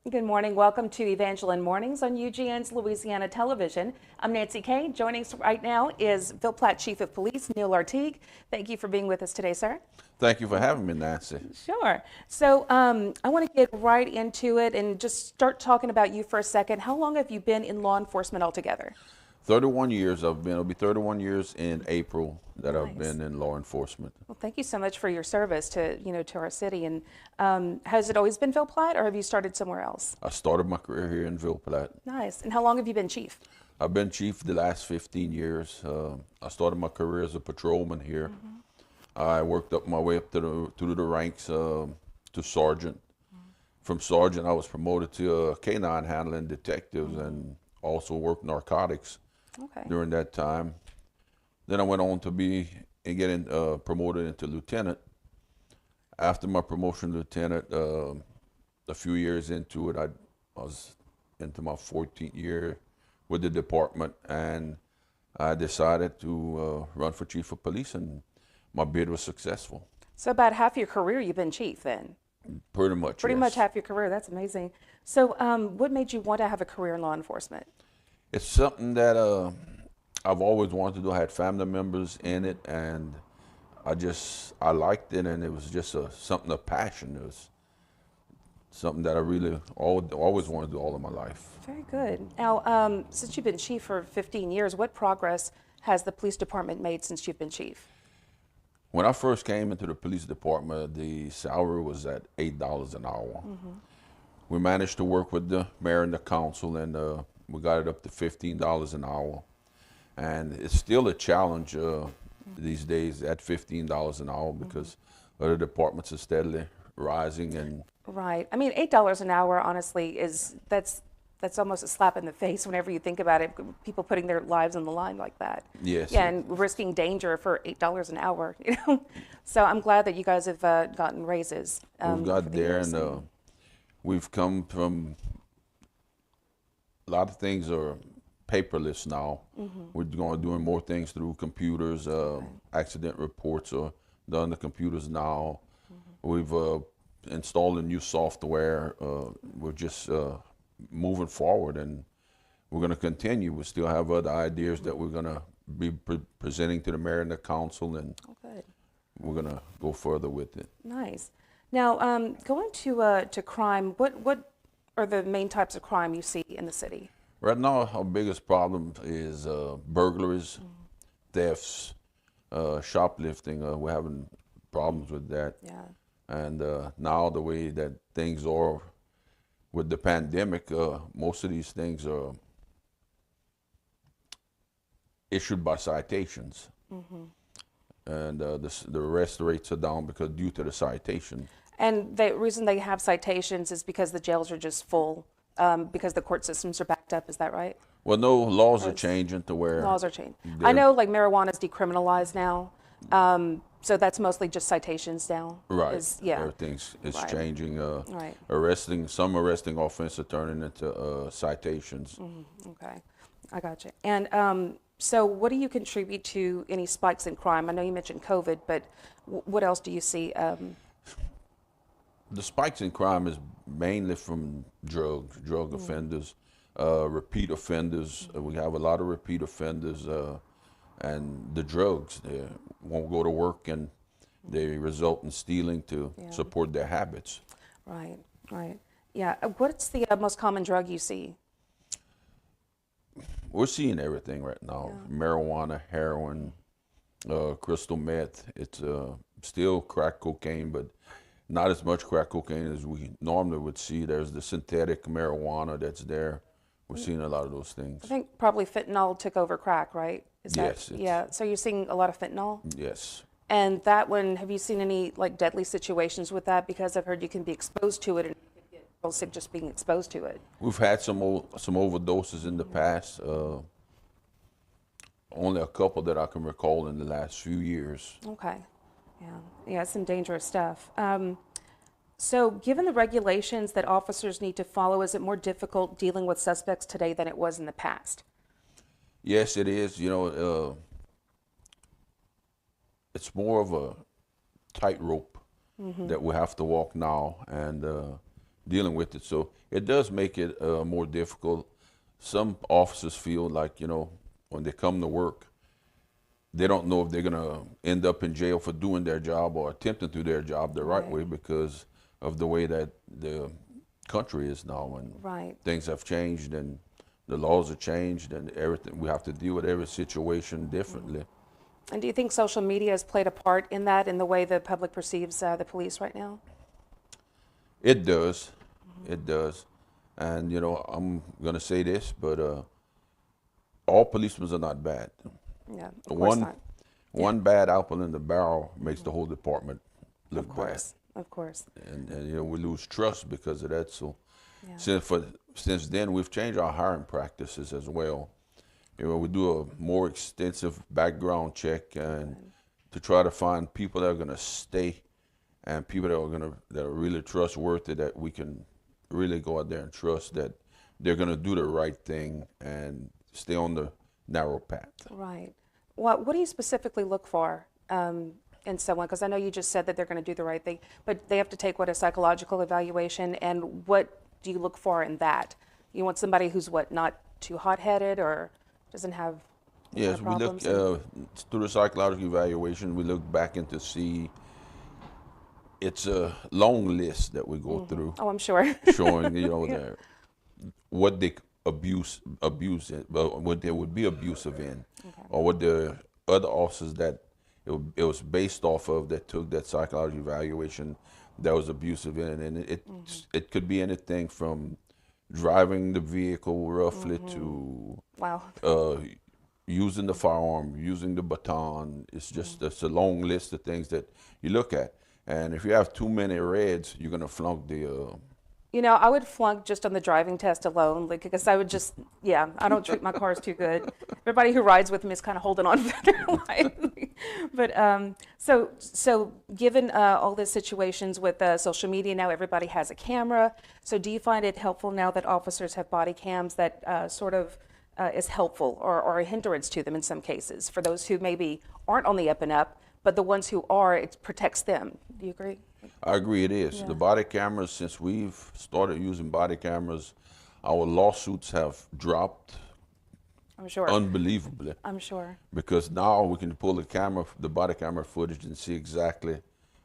Good morning. Welcome to Evangeline Mornings on UGN's Louisiana Television. I'm Nancy Kay. Joining us right now is Ville Platte Chief of Police, Neal Lartigue. Thank you for being with us today, sir. Thank you for having me, Nancy. Sure. So I want to get right into it and just start talking about you for a second. How long have you been in law enforcement altogether? 31 years it'll be 31 years in April that Nice. I've been in law enforcement. Well, thank you so much for your service to, to our city. And has it always been Ville Platte, or have you started somewhere else? I started my career here in Ville Platte. Nice. And how long have you been chief? I've been chief the last 15 years. I started my career as a patrolman here. I worked up my way up through the ranks to sergeant. From sergeant, I was promoted to canine handling detectives and also worked narcotics during that time. Then I went on to get promoted into lieutenant. After my promotion to lieutenant, a few years into it, I was into my 14th year with the department, and I decided to run for chief of police, and my bid was successful. So about half your career you've been chief then? Pretty much, Pretty yes. much half your career. That's amazing. So what made you want to have a career in law enforcement? It's something that I've always wanted to do. I had family members in it, and I liked it, and it was just something of passion. It was something that I really always wanted to do all of my life. Very good. Now, since you've been chief for 15 years, what progress has the police department made since you've been chief? When I first came into the police department, the salary was at $8 an hour. We managed to work with the mayor and the council, and we got it up to $15 an hour. And it's still a challenge these days at $15 an hour because other departments are steadily rising. And Right. I mean, $8 an hour, honestly, that's almost a slap in the face whenever you think about it. People putting their lives on the line like that. yes, Yeah, and risking danger for $8 an hour. So I'm glad that you guys have gotten raises. we've got for the there, years. and we've come from a lot of things are paperless now. We're doing more things through computers. Accident reports are done on the computers now. We've installed a new software. We're just moving forward, and we're going to continue. We still have other ideas that we're going to be presenting to the mayor and the council, and Oh, good. we're going to go further with it. Nice. Now, going to crime, what are the main types of crime you see in the city? Right now, our biggest problem is burglaries, thefts, shoplifting. We're having problems with that. Yeah. And now the way that things are with the pandemic, most of these things are issued by citations. And the arrest rates are down because due to the citation. And the reason they have citations is because the jails are just full, because the court systems are backed up. Is that right? Well, no, laws are changing to where Laws are changing. I know, like, marijuana is decriminalized now, so that's mostly just citations now. right, Yeah. everything's Right. changing. Right. Some arresting offenses are turning into citations. Okay, I got you. And so, what do you contribute to any spikes in crime? I know you mentioned COVID, but what else do you see? The spikes in crime is mainly from drug offenders, repeat offenders. We have a lot of repeat offenders, and the drugs. They won't go to work, and they result in stealing to support their habits. Right, right. Yeah. What's the most common drug you see? We're seeing everything right now: marijuana, heroin, crystal meth. It's still crack cocaine, but not as much crack cocaine as we normally would see. There's the synthetic marijuana that's there. We're seeing a lot of those things. I think probably fentanyl took over crack, right? Is Yes, that, it's- yeah. So you're seeing a lot of fentanyl? Yes. And that one, have you seen any like deadly situations with that? Because I've heard you can be exposed to it and you can get real sick just being exposed to it. We've had some overdoses in the past. Only a couple that I can recall in the last few years. Okay. Yeah. Yeah, some dangerous stuff. So given the regulations that officers need to follow, is it more difficult dealing with suspects today than it was in the past? Yes, it is. It's more of a tightrope that we have to walk now, and dealing with it. So it does make it more difficult. Some officers feel like, when they come to work, they don't know if they're going to end up in jail for doing their job or attempting to do their job the right way because of the way that the country is now, and things have changed and the laws have changed and everything. We have to deal with every situation differently. And do you think social media has played a part in that, in the way the public perceives the police right now? It does. It does. And, I'm going to say this, but all policemen are not bad. Yeah, of course not. One bad apple in the barrel makes the whole department look bad. Of course. And we lose trust because of that. So since then, we've changed our hiring practices as well. We do a more extensive background check and to try to find people that are going to stay and people that are really trustworthy, that we can really go out there and trust that they're going to do the right thing and stay on the narrow path. Right. What do you specifically look for in someone? Because I know you just said that they're going to do the right thing, but they have to take a psychological evaluation, and what do you look for in that? You want somebody who's not too hot-headed or doesn't have Yes, we look through the psychological evaluation. We look back into see. It's a long list that we go through. Oh, I'm sure. Showing what they abuse it, what they would be abusive in, or what the other officers that it was based off of that took that psychological evaluation that was abusive in, and it could be anything from driving the vehicle roughly to using the firearm, using the baton. It's just it's a long list of things that you look at, and if you have too many reds, you're gonna flunk the. I would flunk just on the driving test alone, because I would just, I don't treat my cars too good. Everybody who rides with me is kind of holding on for their life. But so given all the situations with social media now, everybody has a camera. So do you find it helpful now that officers have body cams that sort of is helpful or a hindrance to them in some cases for those who maybe aren't on the up and up, but the ones who are, it protects them? Do you agree? I agree it is. The body cameras, since we've started using body cameras, our lawsuits have dropped. I'm sure. Unbelievably. I'm sure. Because now we can pull the body camera footage and see exactly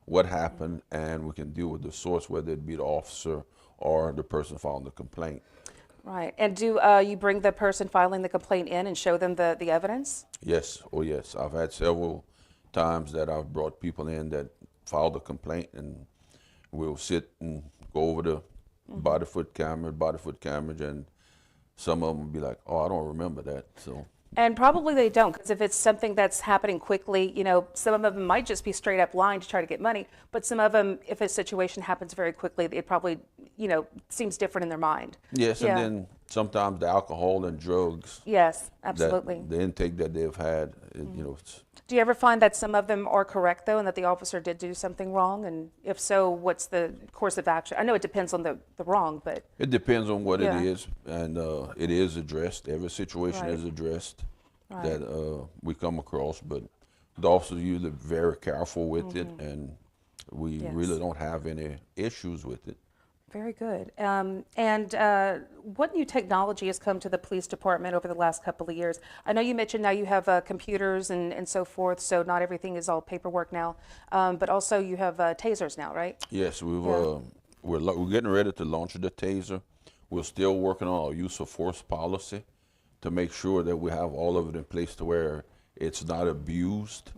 what happened, and we can deal with the source, whether it be the officer or the person filing the complaint. Right. And do you bring the person filing the complaint in and show them the evidence? Yes. Oh, yes. I've had several times that I've brought people in that filed a complaint, and we'll sit and go over the body foot camera, and some of them will be like, "Oh, I don't remember that." So. And probably they don't, because if it's something that's happening quickly, some of them might just be straight up lying to try to get money. But some of them, if a situation happens very quickly, it probably, seems different in their mind. Yes, and then sometimes the alcohol and drugs. Yes, absolutely. The intake that they've had, Do you ever find that some of them are correct, though, and that the officer did do something wrong? And if so, what's the course of action? I know it depends on the wrong, but... It depends on what it is, and it is addressed. Every situation is addressed that we come across, but the officers are usually very careful with it, and we really don't have any issues with it. Very good. And what new technology has come to the police department over the last couple of years? I know you mentioned now you have computers and so forth, so not everything is all paperwork now. But also you have tasers now, right? Yes, we're getting ready to launch the taser. We're still working on our use of force policy to make sure that we have all of it in place to where it's not abused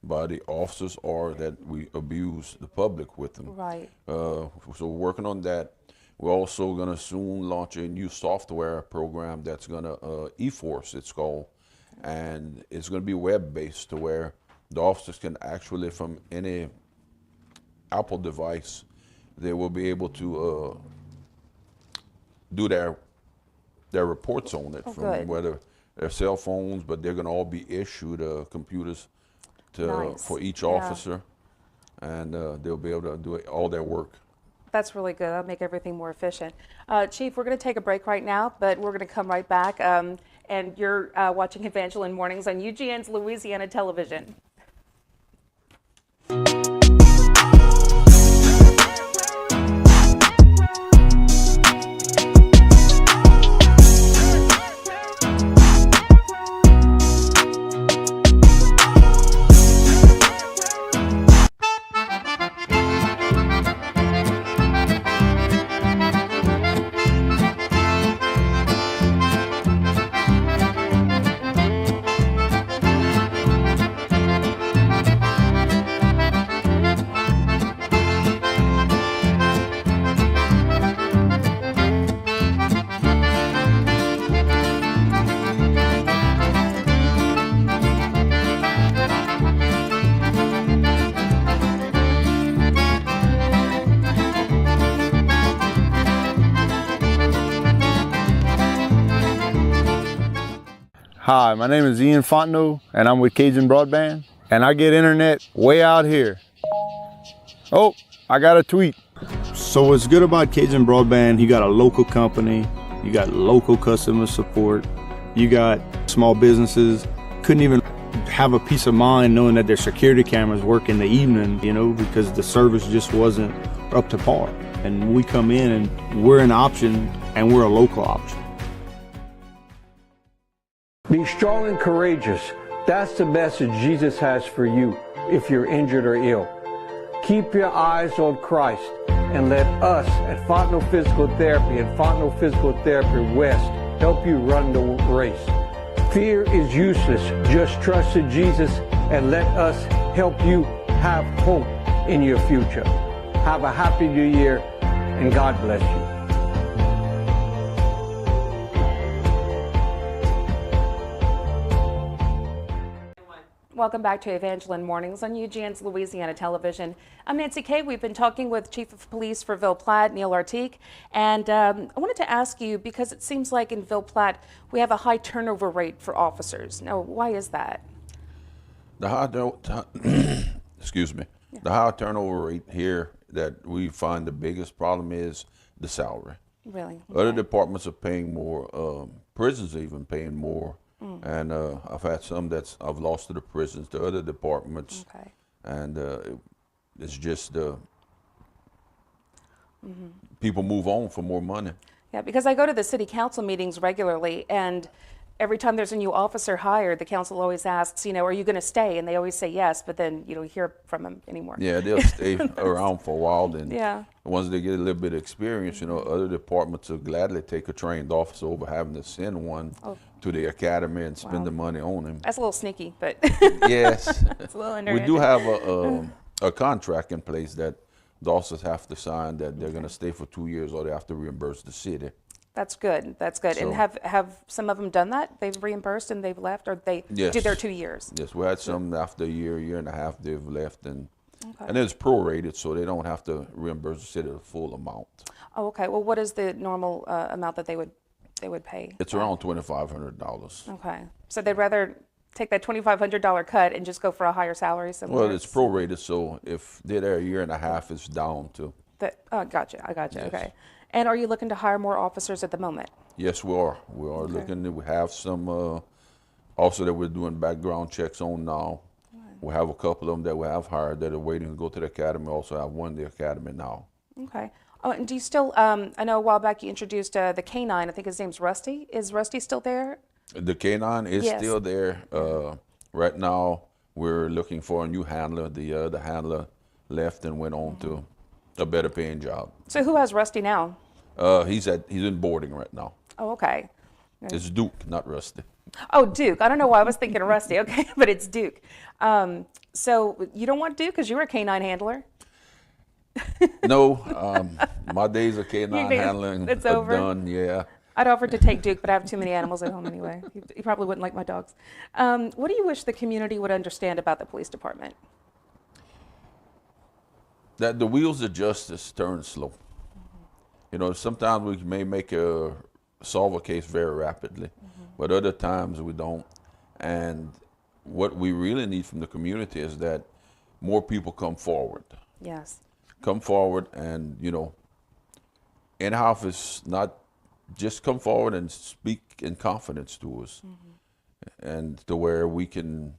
by the officers or that we abuse the public with them. Right. So we're working on that. We're also going to soon launch a new software program that's going to, eForce it's called, and it's going to be web-based to where the officers can actually, from any Apple device, they will be able to do their reports on it from whether their cell phones, but they're going to all be issued computers for each officer, and they'll be able to do all their work. That's really good. That'll make everything more efficient. Chief, we're going to take a break right now, but we're going to come right back. And you're watching Evangeline Mornings on UGN's Louisiana Television. Hi, my name is Ian Fontenot, and I'm with Cajun Broadband, and I get internet way out here. Oh, I got a tweet. So what's good about Cajun Broadband, you got a local company, you got local customer support, you got small businesses, couldn't even have a peace of mind knowing that their security cameras work in the evening, you know, because the service just wasn't up to par. And we come in and we're an option, and we're a local option. Be strong and courageous. That's the message Jesus has for you if you're injured or ill. Keep your eyes on Christ and let us at Fontenot Physical Therapy and Fontenot Physical Therapy West help you run the race. Fear is useless. Just trust in Jesus and let us help you have hope in your future. Have a happy new year and God bless you. Welcome back to Evangeline Mornings on UGN's Louisiana Television. I'm Nancy Kay. We've been talking with Chief of Police for Ville Platte, Neal Lartigue, and I wanted to ask you, because it seems like in Ville Platte we have a high turnover rate for officers. Now, why is that? The high turnover rate here that we find the biggest problem is the salary. Really? Other departments are paying more. Prisons are even paying more. And I've had some that I've lost to the prisons, to other departments. Okay. And it's just people move on for more money. Yeah, because I go to the city council meetings regularly, and every time there's a new officer hired, the council always asks, you know, are you going to stay? And they always say yes, but then you don't hear from them anymore. Yeah, they'll stay around for a while. Then Yeah. once they get a little bit of experience, you know, other departments will gladly take a trained officer over having to send one to the academy and spend the money on him. That's a little sneaky, but Yes. it's a little We underhanded. do have a contract in place that the officers have to sign that they're going to stay for 2 years or they have to reimburse the city. That's good. That's good. And So- have some of them done that? They've reimbursed and they've left, or they Yes. did their 2 years? Yes, we had some after a year and a half they've left, and Okay. it's prorated, so they don't have to reimburse the city the full amount. Oh, okay. Well, what is the normal amount that they would pay? It's around $2,500. Okay. So they'd rather take that $2,500 cut and just go for a higher salary somewhere? Well, it's prorated, so if they're there a year and a half, it's down to. Gotcha. I gotcha. Yes. Okay. And are you looking to hire more officers at the moment? Yes, we are. We are looking. We have some also that we're doing background checks on now. We have a couple of them that we have hired that are waiting to go to the academy. Also have one in the academy now. Okay. Oh, and do you still, I know a while back you introduced the K-9, I think his name's Rusty. Is Rusty still there? The K9 is Yes. still there. Right now, we're looking for a new handler. The other handler left and went on to a better paying job. So who has Rusty now? He's in boarding right now. Oh, okay. It's Duke, not Rusty. Oh, Duke. I don't know why I was thinking of Rusty. Okay, but it's Duke. So you don't want Duke because you were a K-9 handler? No, my days of K9 days- handling it's are over? done. Yeah. I'd offered to take Duke, but I have too many animals at home anyway. He probably wouldn't like my dogs. What do you wish the community would understand about the police department? That the wheels of justice turn slow. You know, sometimes we may solve a case very rapidly, but other times we don't. And what we really need from the community is that more people come forward. Yes. Come forward and, you know, in office, not just come forward and speak in confidence to us, and to where we can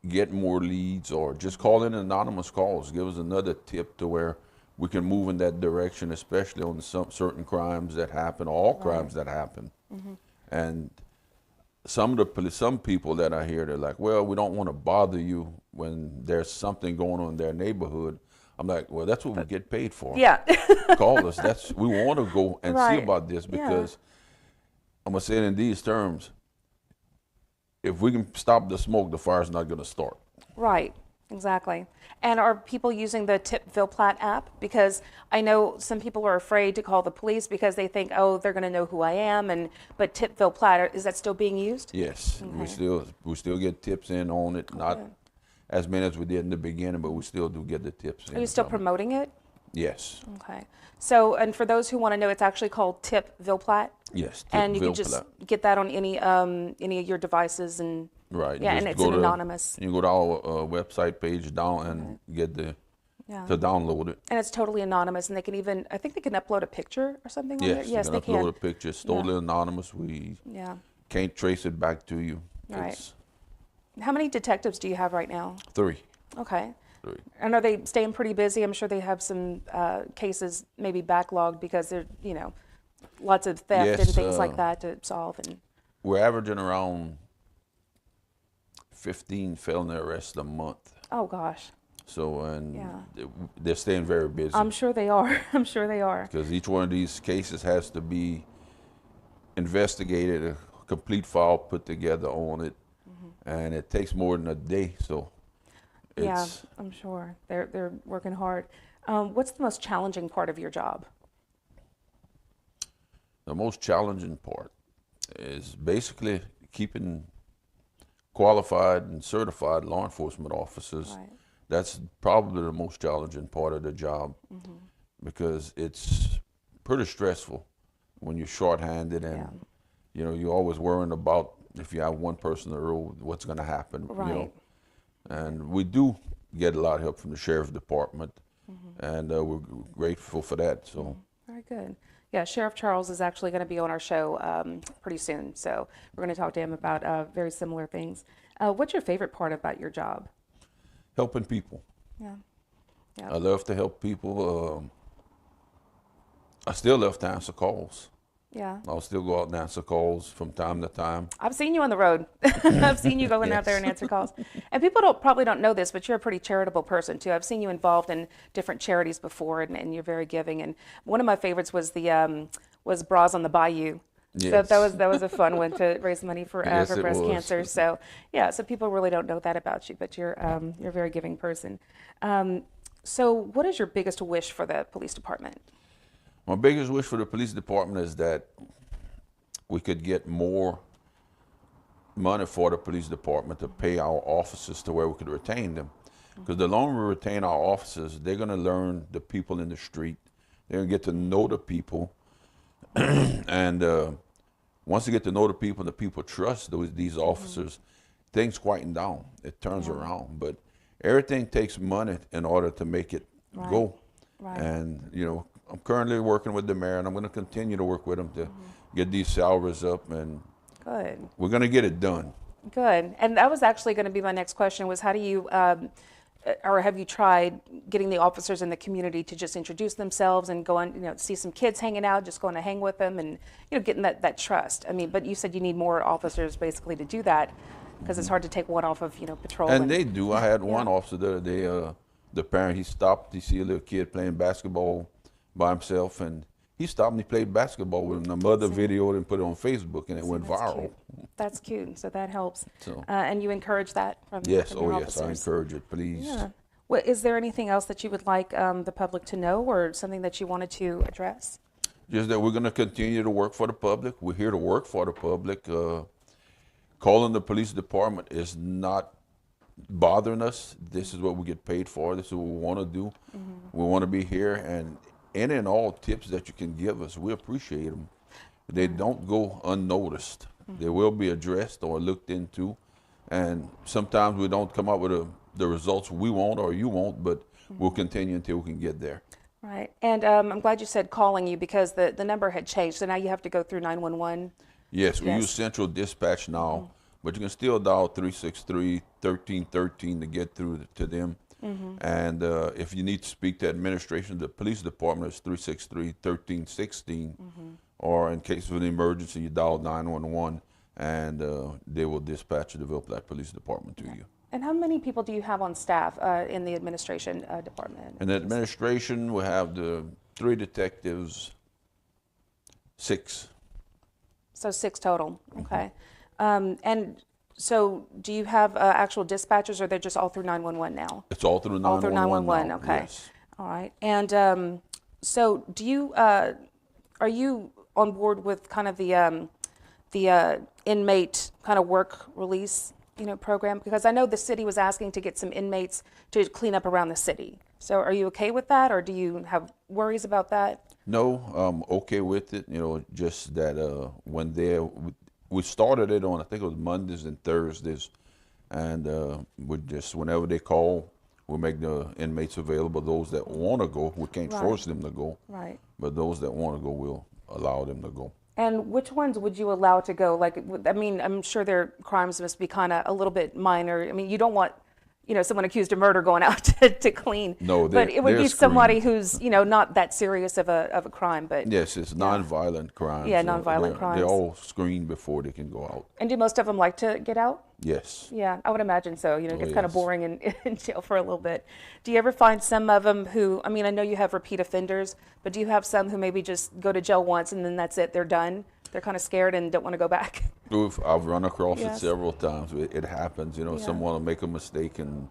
get more leads, or just call in anonymous calls, give us another tip to where we can move in that direction, especially on some certain crimes that happen, all crimes that happen. And some people that I hear, they're like, well, we don't want to bother you when there's something going on in their neighborhood. I'm like, well, that's what we get paid for. Yeah. Call us. We want to go and see Right. about this, because I'm going to say it in these terms. If we can stop the smoke, the fire's not going to start. Right, exactly. And are people using the Tip Ville Platte app? Because I know some people are afraid to call the police because they think, oh, they're going to know who I am. But Tip Ville Platte, is that still being used? Yes, we still get tips in on it. Not as many as we did in the beginning, but we still do get the tips in. Are you still promoting it? Yes. Okay. So, and for those who want to know, it's actually called Tip Ville Platte? Yes, And you can available just for that. get that on any of your devices, and Right. yeah, Just and it's go an to, anonymous. You go to our website page down and get Yeah. to download it. And it's totally anonymous, and they can even, I think they can upload a picture or something on there. Yes, Yes, you they can upload can. a picture. It's totally anonymous. We Yeah. can't trace it back to you. Right. It's How many detectives do you have right now? 3. Okay. 3. And are they staying pretty busy? I'm sure they have some cases maybe backlogged because they're, lots of theft and Yes, things like that to solve. And We're averaging around 15 felony arrests a month. oh gosh, So, and Yeah. they're staying very busy. I'm sure they are. I'm sure they are. Because each one of these cases has to be investigated, a complete file put together on it, and it takes more than a day. So, Yeah, it's I'm sure they're working hard. What's the most challenging part of your job? the most challenging part is basically keeping qualified and certified law enforcement officers. Right. That's probably the most challenging part of the job because it's pretty stressful when you're shorthanded and you're always worrying about if you have one person on the road, what's going to happen. Right. And we do get a lot of help from the sheriff's department, and we're grateful for that. So. Very good. Yeah, Sheriff Charles is actually going to be on our show pretty soon, so we're going to talk to him about very similar things. What's your favorite part about your job? Helping people. Yeah. I love to help people. I still love to answer calls. Yeah. I'll still go out and answer calls from time to time. I've seen you on the road. I've seen you going out there and answer calls. And people probably don't know this, but you're a pretty charitable person too. I've seen you involved in different charities before, and you're very giving. And one of my favorites was was Bras on the Bayou. Yes. So that was a fun one to raise money for Yes, it breast was. cancer. So yeah, so people really don't know that about you, but you're a very giving person. So what is your biggest wish for the police department? My biggest wish for the police department is that we could get more money for the police department to pay our officers to where we could retain them. Because the longer we retain our officers, they're going to learn the people in the street. They're going to get to know the people. And once they get to know the people trust these officers, things quieten down. It turns around. But everything takes money in order to make it go. Right. And, I'm currently working with the mayor, and I'm going to continue to work with him to get these salaries up, and Good. we're going to get it done. Good. And that was actually going to be my next question was how do you, or have you tried getting the officers in the community to just introduce themselves and go on, see some kids hanging out, just going to hang with them and, getting that trust. I mean, but you said you need more officers basically to do that because it's hard to take one off of, patrol. And they do. I had one officer the other day, the parent, he stopped, he see a little kid playing basketball by himself, and he stopped and he played basketball with him. The mother videoed and put it on Facebook, and it went That's viral. cute. That's cute. So that helps. So. And you encourage that from Yes, from your oh yes, I officers? encourage it, please. Yeah. Well, is there anything else that you would like the public to know or something that you wanted to address? Just that we're going to continue to work for the public. We're here to work for the public. Calling the police department is not bothering us. This is what we get paid for. This is what we want to do. We want to be here, and any and all tips that you can give us, we appreciate them. They don't go unnoticed. They will be addressed or looked into, and sometimes we don't come up with the results we want or you want, but we'll continue until we can get there. Right. And I'm glad you said calling you because the number had changed. So now you have to go through 911. Yes, we Yes. use Central Dispatch now, but you can still dial 363-1313 to get through to them. And if you need to speak to administration, the police department is 363-1316. Or in case of an emergency, you dial 911, and they will dispatch the Ville Police Department to you. And how many people do you have on staff in the administration department? In the administration, we have the 3 detectives, 6. So 6 total. Okay. And so do you have actual dispatchers, or they're just all through 911 now? It's all through 911 All through 911. now, Okay. yes. All right. And so do you are you on board with kind of the inmate kind of work release program? Because I know the city was asking to get some inmates to clean up around the city. So are you okay with that, or do you have worries about that? No, I'm okay with it. Just that when we started it on, I think it was Mondays and Thursdays, and we just, whenever they call, we'll make the inmates available. Those that want to go, we can't Right. force them to go, Right. but those that want to go, we'll allow them to go. And which ones would you allow to go? Like, I mean, I'm sure their crimes must be kind of a little bit minor. I mean, you don't want, someone accused of murder going out to clean. No, but it would they're be somebody screened. who's, not that serious of a crime. But Yes, it's nonviolent crimes. Yeah, so nonviolent they're crimes. all screened before they can go out. And do most of them like to get out? Yes. Yeah, I would imagine so. It gets kind of yes. boring in jail for a little bit. Do you ever find some of them who, I mean, I know you have repeat offenders, but do you have some who maybe just go to jail once and then that's it, they're done? They're kind of scared and don't want to go back? I've run across Yes. it several times. It happens. Someone will make a mistake and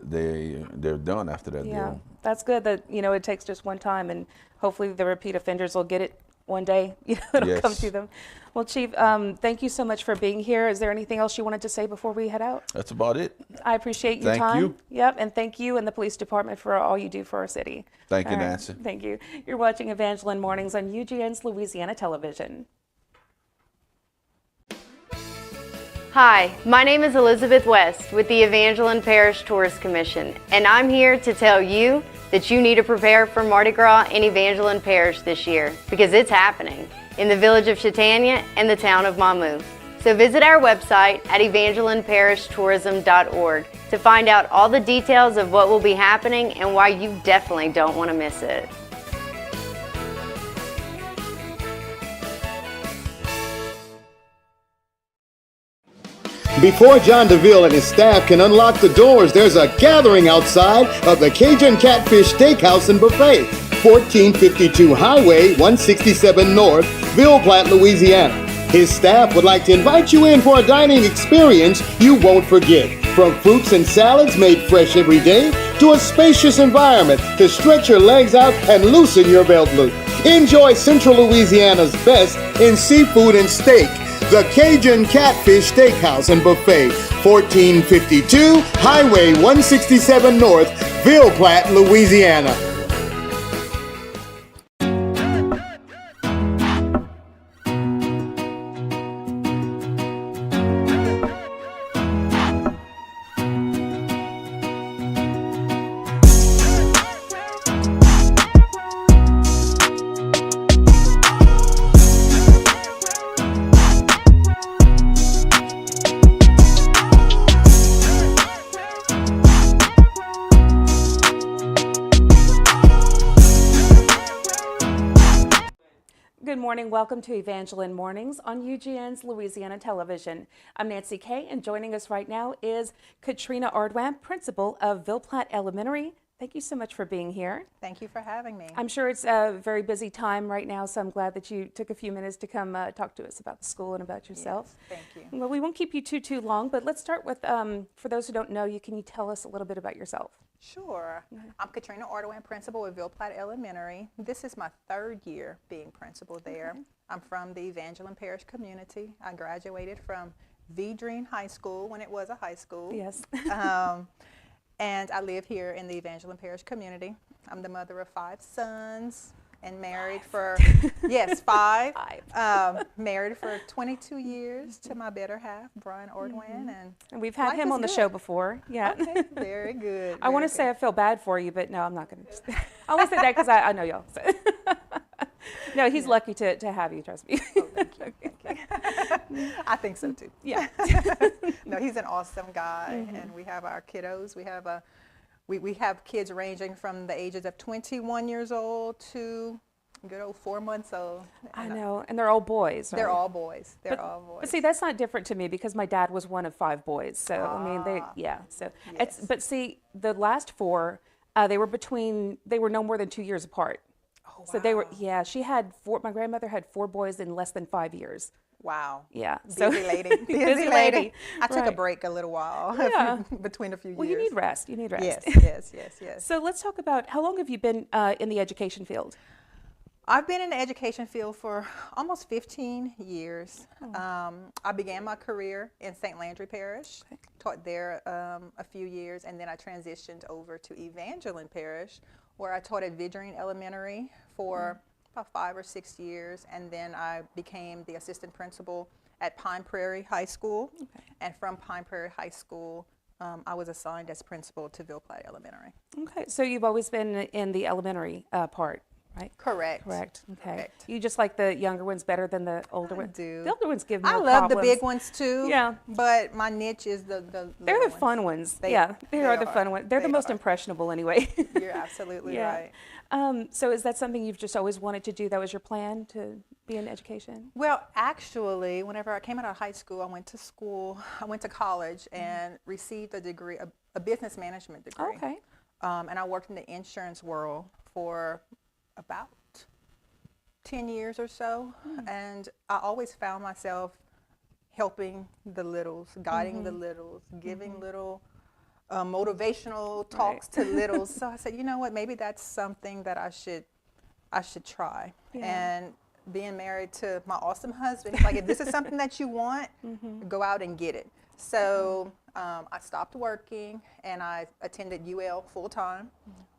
they're done after that Yeah, deal. that's good that, it takes just one time, and hopefully the repeat offenders will get it one day. It'll come Yes. to them. Well, Chief, thank you so much for being here. Is there anything else you wanted to say before we head out? That's about it. I appreciate your Thank time. you. Yep, and thank you and the police department for all you do for our city. Thank you, All right, Nancy. Thank you. You're watching Evangeline Mornings on UGN's Louisiana Television. Hi, my name is Elizabeth West with the Evangeline Parish Tourist Commission, and I'm here to tell you that you need to prepare for Mardi Gras in Evangeline Parish this year, because it's happening in the village of Chaitanya and the town of Mamou. So visit our website at evangelineparishtourism.org to find out all the details of what will be happening and why you definitely don't want to miss it. Before John DeVille and his staff can unlock the doors, there's a gathering outside of the Cajun Catfish Steakhouse and Buffet, 1452 Highway 167 North, Ville Platte, Louisiana. His staff would like to invite you in for a dining experience you won't forget. From fruits and salads made fresh every day to a spacious environment to stretch your legs out and loosen your belt loop. Enjoy Central Louisiana's best in seafood and steak. The Cajun Catfish Steakhouse and Buffet, 1452 Highway 167 North, Ville Platte, Louisiana. Good morning. Welcome to Evangeline Mornings on UGN's Louisiana Television. I'm Nancy Kay, and joining us right now is Katrina Ardoin, principal of Ville Platte Elementary. Thank you so much for being here. Thank you for having me. I'm sure it's a very busy time right now, so I'm glad that you took a few minutes to come talk to us about the school and about yourself. Yes, thank you. Well, we won't keep you too long, but let's start with, for those who don't know you, can you tell us a little bit about yourself? Sure. I'm Katrina Ardoin, principal at Ville Platte Elementary. This is my third year being principal there. Okay. I'm from the Evangeline Parish community. I graduated from Vedrine High School when it was a high school. Yes. And I live here in the Evangeline Parish community. I'm the mother of 5 sons and married for, yes, 5. Married for 22 years to my better half, Brian Ardoin. And we've had life him is on the good. show before. Yeah. Okay, very good. I want to say I feel bad for you, but no, I'm not going to. I want to say that because I know y'all. So. No, he's lucky to have you, trust me. Oh, thank you. Thank you. I think so too. Yeah. No, he's an awesome guy, and we have our kiddos. We have kids ranging from the ages of 21 years old to good old 4 months old. I know, and they're all boys. They're right? all boys. They're all boys. But see, that's not different to me because my dad was one of 5 boys. So I mean, So it's yes. but see, the last 4, they were no more than 2 years apart. Oh, So they were, wow. she had 4. My grandmother had 4 boys in less than 5 years. Wow. Yeah. Busy lady. Busy lady. I took a Right. break a little while Yeah. between a few Well, years. you need rest. You need rest. Yes. So let's talk about how long have you been in the education field? I've been in the education field for almost 15 years. I began my career in St. Landry Parish, taught there a few years, and then I transitioned over to Evangeline Parish, where I taught at Vedrine Elementary for about 5 or 6 years, and then I became the assistant principal at Pine Prairie High School. And from Pine Prairie High School, I was assigned as principal to Ville Platte Elementary. Okay, so you've always been in the elementary part, right? Correct. Correct. Okay. Correct. You just like the younger ones better than the older ones? do. The older ones give more I love problems. the big ones too. Yeah. But my niche is the They're little the fun ones. They yeah, they are the are. fun ones. They're the They most are. impressionable anyway. You're absolutely Yeah. right. So is that something you've just always wanted to do? That was your plan, to be in education? Well, actually, whenever I came out of high school, I went to college and received a degree, a business management degree. Okay. And I worked in the insurance world for about 10 years or so. And I always found myself helping the littles, guiding the littles, giving little motivational talks to littles. So I said, you know what, maybe that's something that I should try. Yeah. And being married to my awesome husband, he's like, if this is something that you want, go out and get it. So I stopped working and I attended UL full time.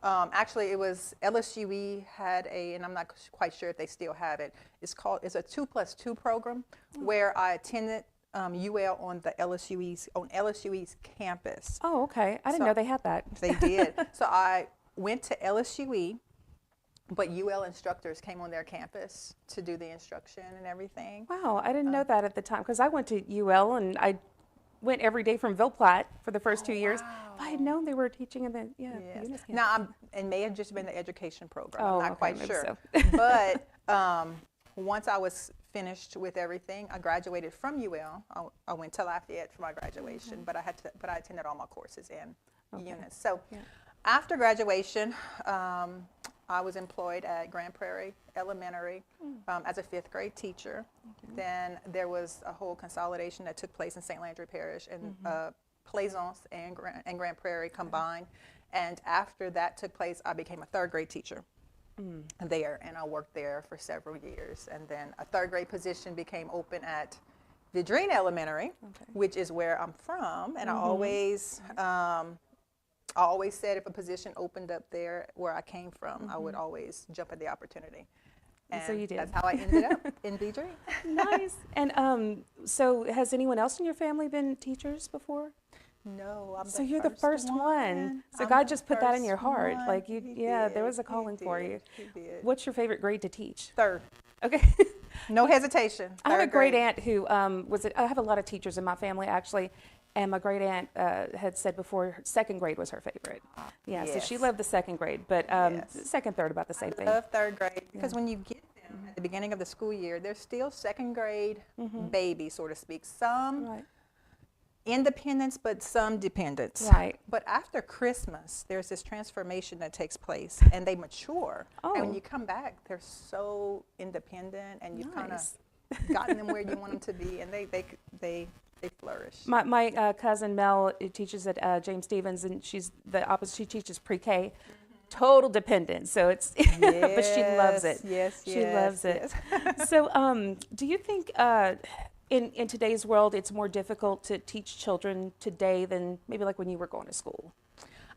Actually, it was LSUE had and I'm not quite sure if they still have it. It's a 2+2 program where I attended UL on LSUE's campus. Oh, okay. I didn't know they had that. They did. So I went to LSUE, but UL instructors came on their campus to do the instruction and everything. Wow, I didn't know that at the time, because I went to UL and I went every day from Ville Platte for the first 2 years. If I had known they were teaching in the Yes. Eunice campus. Now, it may have just been the education program. Oh, I'm not okay, quite maybe sure. so. But once I was finished with everything, I graduated from UL. I went to Lafayette for my graduation, but I attended all my courses in Eunice. So after graduation, I was employed at Grand Prairie Elementary as a 5th grade teacher. Then there was a whole consolidation that took place in St. Landry Parish, and Plaisance and Grand Prairie combined. And after that took place, I became a 3rd grade teacher there, and I worked there for several years. And then a 3rd grade position became open at Katrina Elementary, which is where I'm from. And I always said if a position opened up there where I came from, I would always jump at the opportunity. And so you did. That's how I ended up in Deidre. Nice. And so has anyone else in your family been teachers before? No, I'm So you're the first one. So I'm God the just put that in your first heart. one. Like you, He yeah, did. there was a He calling for did. you. He did. What's your favorite grade to teach? 3rd. Okay. No hesitation. I have a 3rd great grade. aunt who I have a lot of teachers in my family actually, and my great aunt had said before 2nd grade was her favorite. Yeah, so she Yes. loved the 2nd grade, but Yes. 2nd, 3rd about the same thing. I love 3rd grade because when you get them at the beginning of the school year, they're still 2nd grade babies, so to speak. Some Right. independence, but some dependence. Right. But after Christmas, there's this transformation that takes place, and they mature. Oh. And when you come back, they're so independent, and you've kind of Nice. gotten them where you want them to be, and they flourish. My cousin Mel teaches at James Stevens, and she's the opposite. She teaches pre-K, total dependence. So it's, but she loves it. Yes, She loves it. So, do you think in today's world it's more difficult to teach children today than maybe like when you were going to school?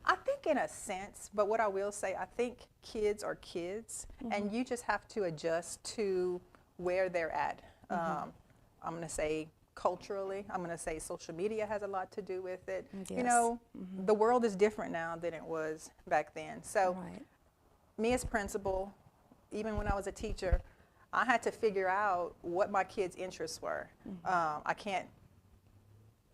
I think in a sense, but what I will say, I think kids are kids, and you just have to adjust to where they're at. I'm going to say culturally, I'm going to say social media has a lot to do with it. You Yes. know, the world is different now than it was back then. So Right. me as principal, even when I was a teacher, I had to figure out what my kids' interests were. I can't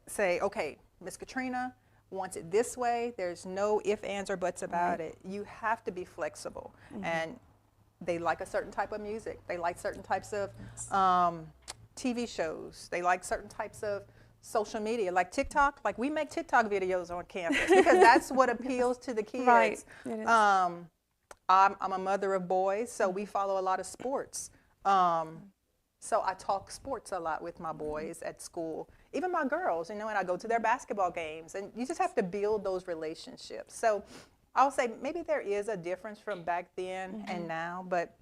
say, okay, Miss Katrina wants it this way. There's no ifs, ands, or buts about it. You have to be flexible. And they like a certain type of music. They like certain types of TV shows. They like certain types of social media, like TikTok. Like we make TikTok videos on campus because that's what appeals to the kids. Right. It is. I'm a mother of boys, so we follow a lot of sports. So I talk sports a lot with my boys at school, even my girls, you know, and I go to their basketball games, and you just have to build those relationships. So I'll say maybe there is a difference from back then and now, but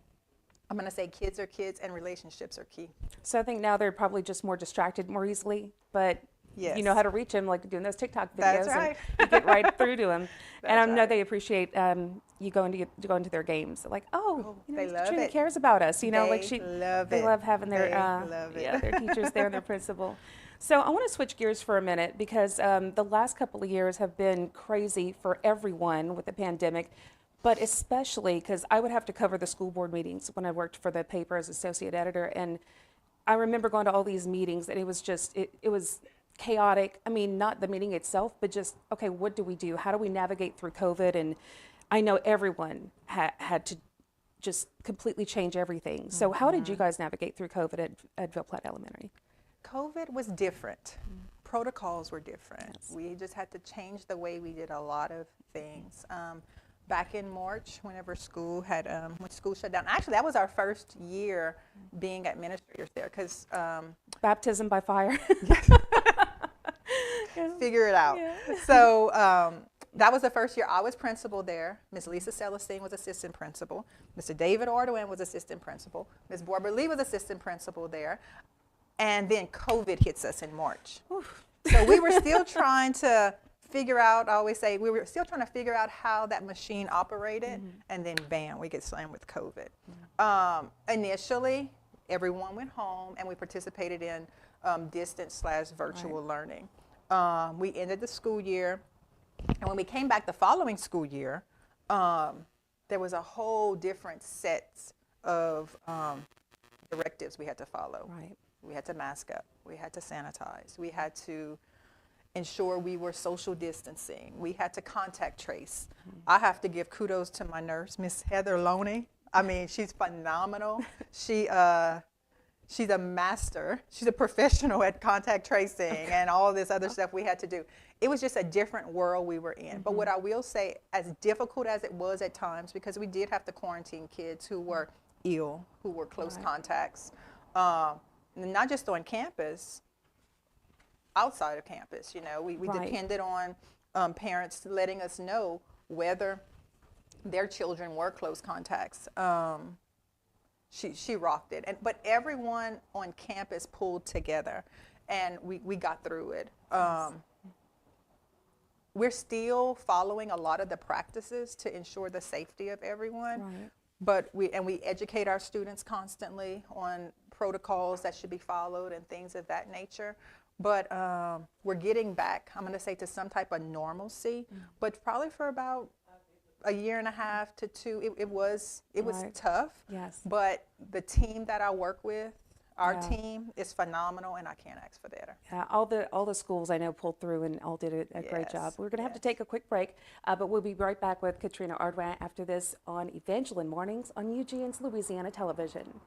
I'm going to say kids are kids and relationships are key. So I think now they're probably just more distracted more easily, but you know how to reach them, like doing those TikTok videos. That's right. And you get right through to them. And I know right. they appreciate you going to their games. They're like, they love Katrina it. cares about us. You know, like They love they it. love having their They love it. their teachers there and their principal. So I want to switch gears for a minute because the last couple of years have been crazy for everyone with the pandemic, but especially because I would have to cover the school board meetings when I worked for the paper as associate editor. And I remember going to all these meetings and it was just, it was chaotic. I mean, not the meeting itself, but just, okay, what do we do? How do we navigate through COVID? And I know everyone had to just completely change everything. So how did you guys navigate through COVID at Ville Platte Elementary? COVID was different. Protocols were different. Yes. We just had to change the way we did a lot of things. Back in March, whenever school had, when school shut down, actually that was our first year being administrators there because baptism by fire. Figure it out. Yeah. So that was the first year I was principal there. Ms. Lisa Celestine was assistant principal. Mr. David Ardoin was assistant principal. Ms. Barbara Lee was assistant principal there. And then COVID hits us in March. Oof. So we were still trying to figure out, I always say, we were still trying to figure out how that machine operated. And then bam, we get slammed with COVID. Initially, everyone went home and we participated in distance/virtual learning. We ended the school year. And when we came back the following school year, there was a whole different set of directives we had to follow. Right. We had to mask up. We had to sanitize. We had to ensure we were social distancing. We had to contact trace. I have to give kudos to my nurse, Miss Heather Loney. I mean, she's phenomenal. She's a master. She's a professional at contact tracing and all this other stuff we had to do. It was just a different world we were in. But what I will say, as difficult as it was at times, because we did have to quarantine kids who were ill, who were close contacts, not just on campus, outside of campus. You know, we depended on parents letting us know whether their children were close contacts. She rocked it. But everyone on campus pulled together, and we got through it. We're still following a lot of the practices to ensure the safety of everyone. Right. But we educate our students constantly on protocols that should be followed and things of that nature. But we're getting back, I'm going to say, to some type of normalcy. But probably for about a year and a half to two, it was tough. Yes. But the team that I work with, our team, is phenomenal, and I can't ask for better. Yeah, all the schools I know pulled through and all did a great job. We're going to have to take a quick break, but we'll be right back with Katrina Ardoin after this on Evangeline Mornings on UGN's Louisiana Television.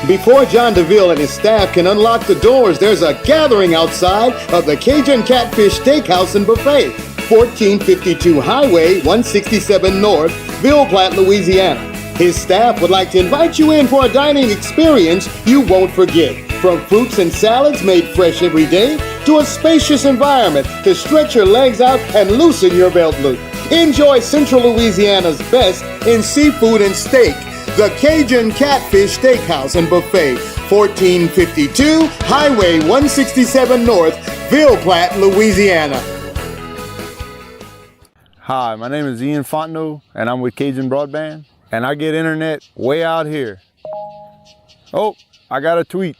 Before John DeVille and his staff can unlock the doors, there's a gathering outside of the Cajun Catfish Steakhouse and Buffet, 1452 Highway 167 North, Ville Platte, Louisiana. His staff would like to invite you in for a dining experience you won't forget. From fruits and salads made fresh every day to a spacious environment to stretch your legs out and loosen your belt loop. Enjoy Central Louisiana's best in seafood and steak. The Cajun Catfish Steakhouse and Buffet, 1452 Highway 167 North, Ville Platte, Louisiana. Hi, my name is Ian Fontenot, and I'm with Cajun Broadband, and I get internet way out here. Oh, I got a tweet.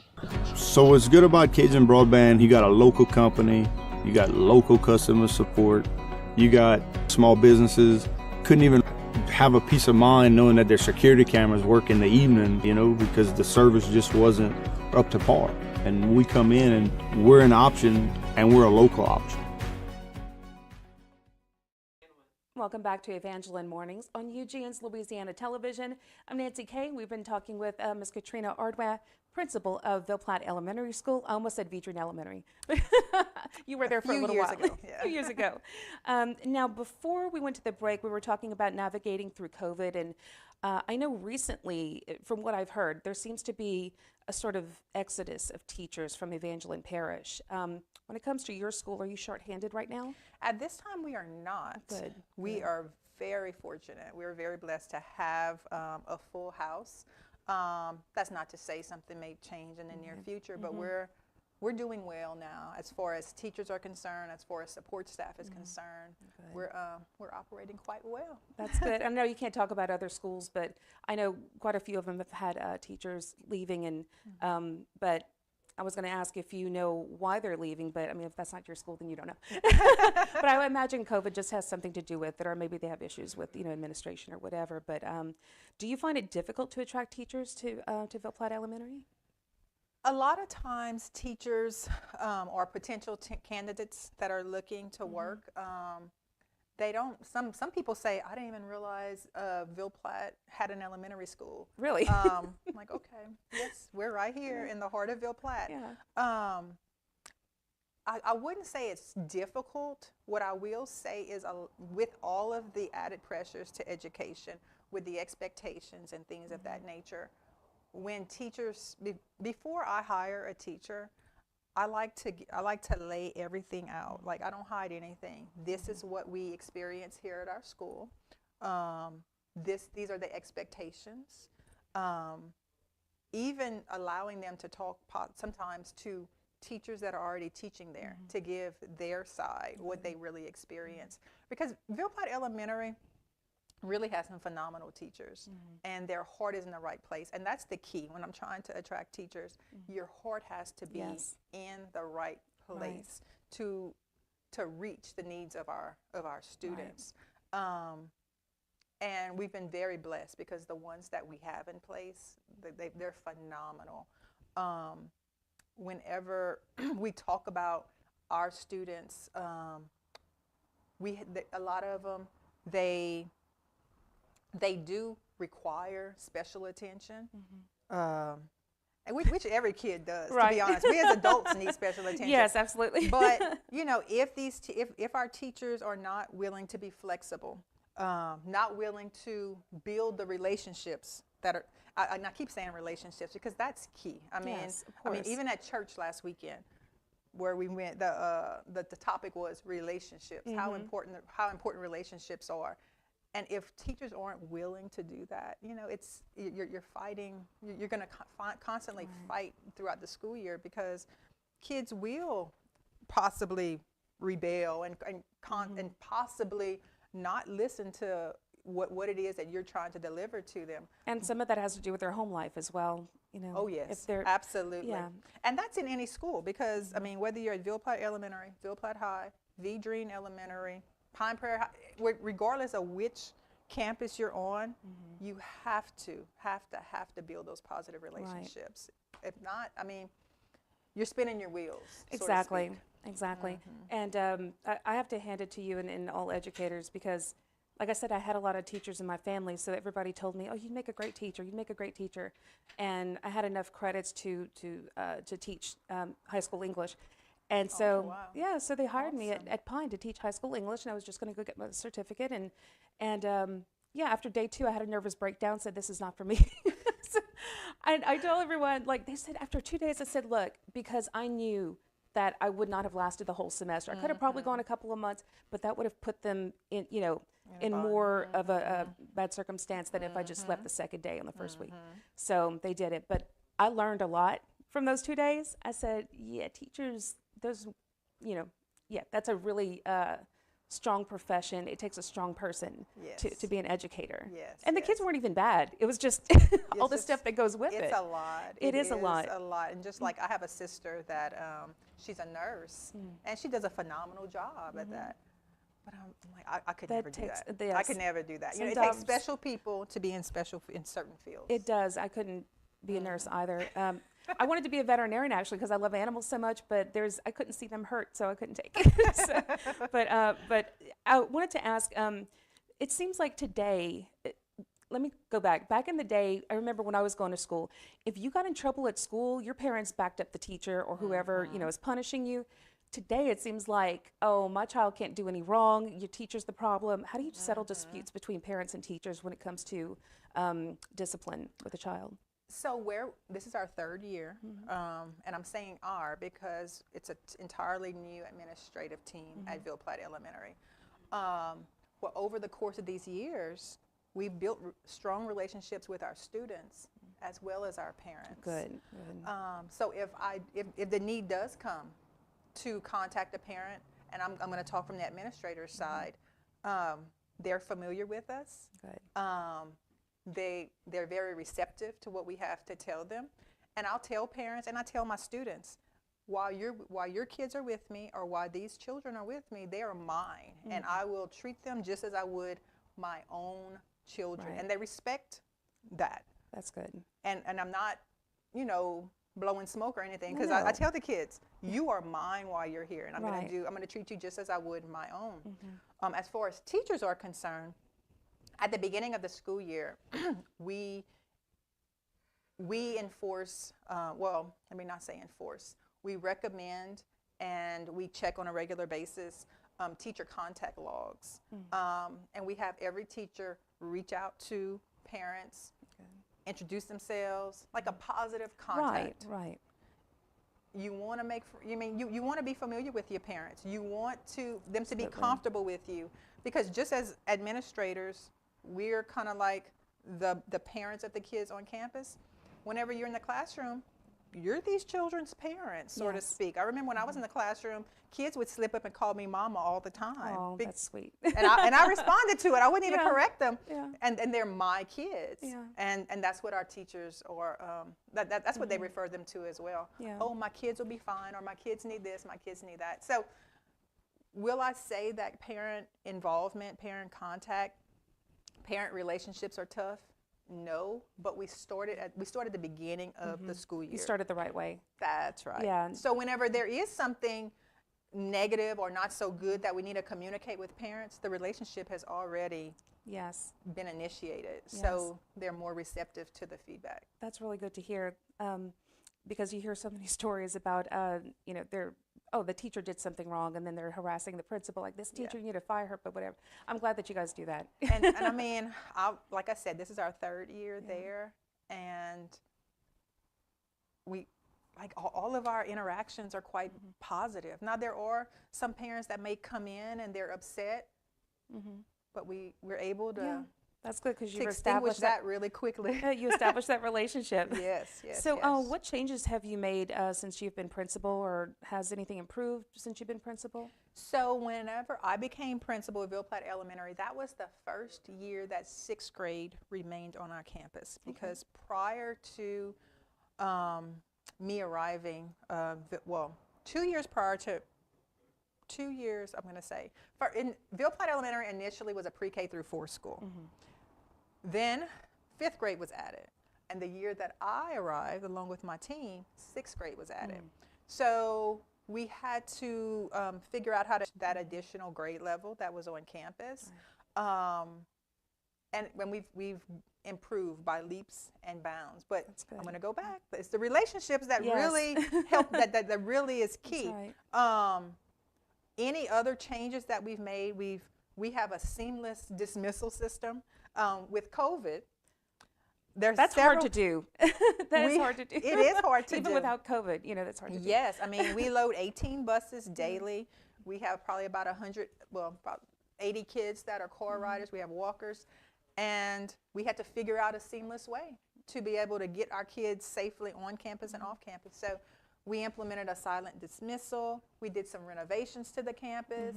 So what's good about Cajun Broadband, you got a local company, you got local customer support, you got small businesses, couldn't even have a peace of mind knowing that their security cameras work in the evening, you know, because the service just wasn't up to par. And we come in and we're an option, and we're a local option. Welcome back to Evangeline Mornings on UGN's Louisiana Television. I'm Nancy Kay. We've been talking with Ms. Katrina Ardoin, principal of Ville Platte Elementary School. I almost said Vedrine Elementary, but you were there for a little while. A few years ago. Now, before we went to the break, we were talking about navigating through COVID, and I know recently, from what I've heard, there seems to be a sort of exodus of teachers from Evangeline Parish. When it comes to your school, are you shorthanded right now? At this time, we are not. Good. We are very fortunate. We're very blessed to have a full house. That's not to say something may change in the near future, but we're doing well now as far as teachers are concerned, as far as support staff is concerned. We're operating quite well. That's good. I know you can't talk about other schools, but I know quite a few of them have had teachers leaving, and but I was going to ask if you know why they're leaving, but I mean, if that's not your school, then you don't know. But I would imagine COVID just has something to do with it, or maybe they have issues with, administration or whatever. But do you find it difficult to attract teachers to Ville Platte Elementary? A lot of times teachers or potential candidates that are looking to work, they don't, some people say, I didn't even realize Ville Platte had an elementary school. Really? I'm like, okay, yes, we're right here in the heart of Ville Platte. Yeah. I wouldn't say it's difficult. What I will say is with all of the added pressures to education, with the expectations and things of that nature, when teachers, before I hire a teacher, I like to lay everything out. Like, I don't hide anything. This is what we experience here at our school. These are the expectations. Even allowing them to talk sometimes to teachers that are already teaching there, to give their side, what they really experience. Because Ville Platte Elementary really has some phenomenal teachers, and their heart is in the right place, and that's the key when I'm trying to attract teachers. Your heart has to be in the right place to reach the needs of our students. And we've been very blessed because the ones that we have in place, they're phenomenal. Whenever we talk about our students, a lot of them, they do require special attention, which every kid does, to be honest. We as adults need special attention. Yes, absolutely. But if our teachers are not willing to be flexible, not willing to build the relationships that are, I keep saying relationships because that's key. I mean, even at church last weekend, where we went, the topic was relationships, how important relationships are. And if teachers aren't willing to do that, you're fighting. You're going to constantly fight throughout the school year because kids will possibly rebel and possibly not listen to what it is that you're trying to deliver to them. And some of that has to do with their home life as well. Oh yes, if they're, absolutely. Yeah. And that's in any school because I mean, whether you're at Ville Platte Elementary, Ville Platte High, Vedrine Elementary, Pine Prairie High, regardless of which campus you're on, you have to build those positive relationships. If not, I mean, you're spinning your wheels. Exactly, exactly. And I have to hand it to you and all educators because, like I said, I had a lot of teachers in my family, so everybody told me, "Oh, you'd make a great teacher. You'd make a great teacher," and I had enough credits to teach high school English. And so, so they hired me at Pine to teach high school English, and I was just going to go get my certificate. And after day 2, I had a nervous breakdown, said, this is not for me. So I told everyone, like, they said, after 2 days, I said, look, because I knew that I would not have lasted the whole semester. I could have probably gone a couple of months, but that would have put them in, in more of a bad circumstance than if I just left the second day on the first week. So they did it. But I learned a lot from those 2 days. I said, yeah, teachers, those, that's a really strong profession. It takes a strong person to be an educator. Yes. And the kids weren't even bad. It was just all the stuff that goes with it. It's a lot. It is a lot. And just like I have a sister that she's a nurse and she does a phenomenal job at that. But I'm like, I could never do that. Yes. I could never do that. It takes special people to be in certain fields. It does. I couldn't be a nurse either. I wanted to be a veterinarian actually because I love animals so much, but I couldn't see them hurt, so I couldn't take it. But I wanted to ask. It seems like today. Let me go back. Back in the day, I remember when I was going to school. If you got in trouble at school, your parents backed up the teacher or whoever is punishing you. today it seems like, oh, my child can't do any wrong, your teacher's the problem. How do you settle disputes between parents and teachers when it comes to discipline with a child? So this is our third year, and I'm saying our because it's an entirely new administrative team at Ville Platte Elementary. Well, over the course of these years, we've built strong relationships with our students as well as our parents. Good. So if the need does come to contact a parent, and I'm going to talk from the administrator's side, they're familiar with us. Good. They're very receptive to what we have to tell them. And I'll tell parents and I tell my students, while your kids are with me or while these children are with me, they are mine. And I will treat them just as I would my own children. Right. And they respect that. That's good. And I'm not, blowing smoke or anything, because No. I tell the kids, you are mine while you're here. And I'm Right. going to treat you just as I would my own. As far as teachers are concerned, at the beginning of the school year, we enforce, well, let me not say enforce, we recommend and we check on a regular basis teacher contact logs. And we have every teacher reach out to parents, introduce themselves, like a positive contact. Right. You want to you want to be familiar with your parents. You want them to be Absolutely. comfortable with you, because just as administrators, we're kind of like the parents of the kids on campus. Whenever you're in the classroom, you're these children's parents, so to Yes. speak. I remember when I was in the classroom, kids would slip up and call me mama all the time. Oh, that's sweet. and I responded to it. I wouldn't even Yeah. correct them. Yeah. And they're my kids. Yeah. And that's what our teachers, or that's what they refer them to as well. Yeah. Oh, my kids will be fine, or my kids need this, my kids need that. So will I say that parent involvement, parent contact, parent relationships are tough? No, but we started at the beginning of the school year. You started the right way. That's right. Yeah. So whenever there is something negative or not so good that we need to communicate with parents, the relationship has already Yes. been initiated. So they're more receptive to the feedback. That's really good to hear, because you hear so many stories about, the teacher did something wrong, and then they're harassing the principal, like, this teacher, you need to fire her, but whatever. I'm glad that you guys do that. And I mean, like I said, this is our third year there, and we, like, all of our interactions are quite positive. Now, there are some parents that may come in and they're upset, but we're able to, Yeah, that's good, because to you've extinguish established that really quickly. you established that relationship. Yes. So, yes. what changes have you made since you've been principal, or has anything improved since you've been principal? So whenever I became principal at Ville Platte Elementary, that was the first year that 6th grade remained on our campus, because prior to me arriving, 2 years prior to, 2 years, I'm going to say, in Ville Platte Elementary initially was a pre-K through 4 school. Then 5th grade was added. And the year that I arrived, along with my team, 6th grade was added. So we had to figure out how to that additional grade level that was on campus. And when we've improved by leaps and bounds. But I'm going to go back. It's the relationships that really help, that really is key. That's right. Any other changes that we've made, we have a seamless dismissal system. With COVID, That's hard to do. That is hard to do. It is hard to do. Even without COVID, that's hard to do. Yes, I mean, we load 18 buses daily. We have probably about about 80 kids that are car riders. We have walkers. And we had to figure out a seamless way to be able to get our kids safely on campus and off campus. So we implemented a silent dismissal. We did some renovations to the campus.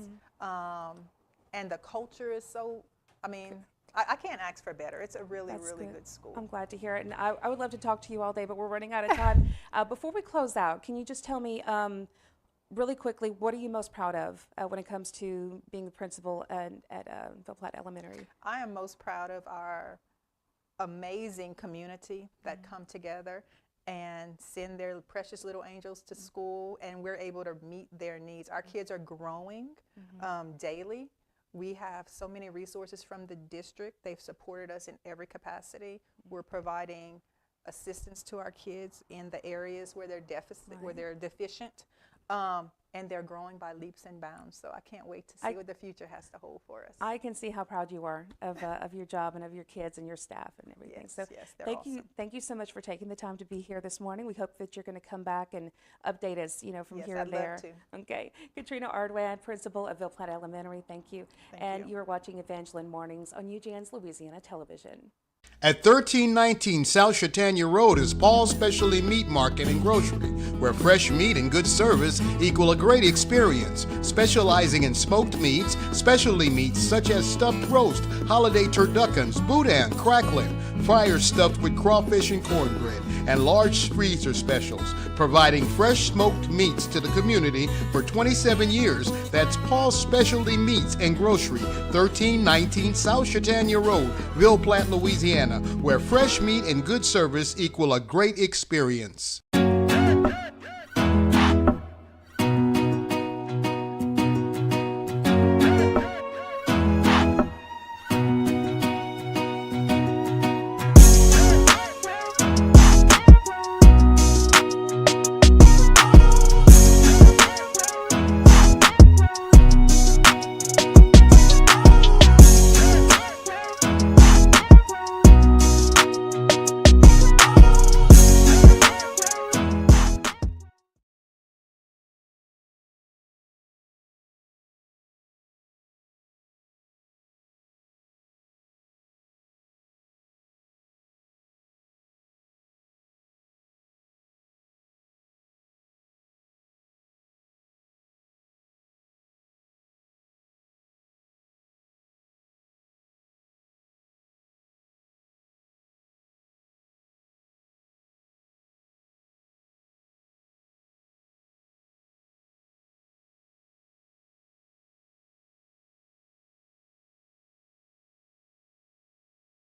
And the culture is so, I can't ask for better. It's a really, That's really good school. I'm glad to hear it. And I would love to talk to you all day, but we're running out of time. Before we close out, can you just tell me really quickly, what are you most proud of when it comes to being the principal at Ville Platte Elementary? I am most proud of our amazing community that come together and send their precious little angels to school, and we're able to meet their needs. Our kids are growing daily. We have so many resources from the district. They've supported us in every capacity. We're providing assistance to our kids in the areas where they're deficient. And they're growing by leaps and bounds. So I can't wait to see what the future has to hold for us. I can see how proud you are of your job and of your kids and your staff and everything. Yes, So yes, they're thank you, awesome. thank you so much for taking the time to be here this morning. We hope that you're going to come back and update us, from Yes, here I'd and love there. to. Okay, Katrina Ardoin, principal of Ville Platte Elementary. Thank you. Thank you. You are watching Evangeline Mornings on UGN's Louisiana Television. At 1319 South Chautauqua Road is Paul's Specialty Meat Market and Grocery, where fresh meat and good service equal a great experience. Specializing in smoked meats, specialty meats such as stuffed roast, holiday turduckens, boudin, crackling, fryers stuffed with crawfish and cornbread, and large freezer specials, providing fresh smoked meats to the community for 27 years. That's Paul's Specialty Meats and Grocery, 1319 South Chautauqua Road, Ville Platte, Louisiana, where fresh meat and good service equal a great experience.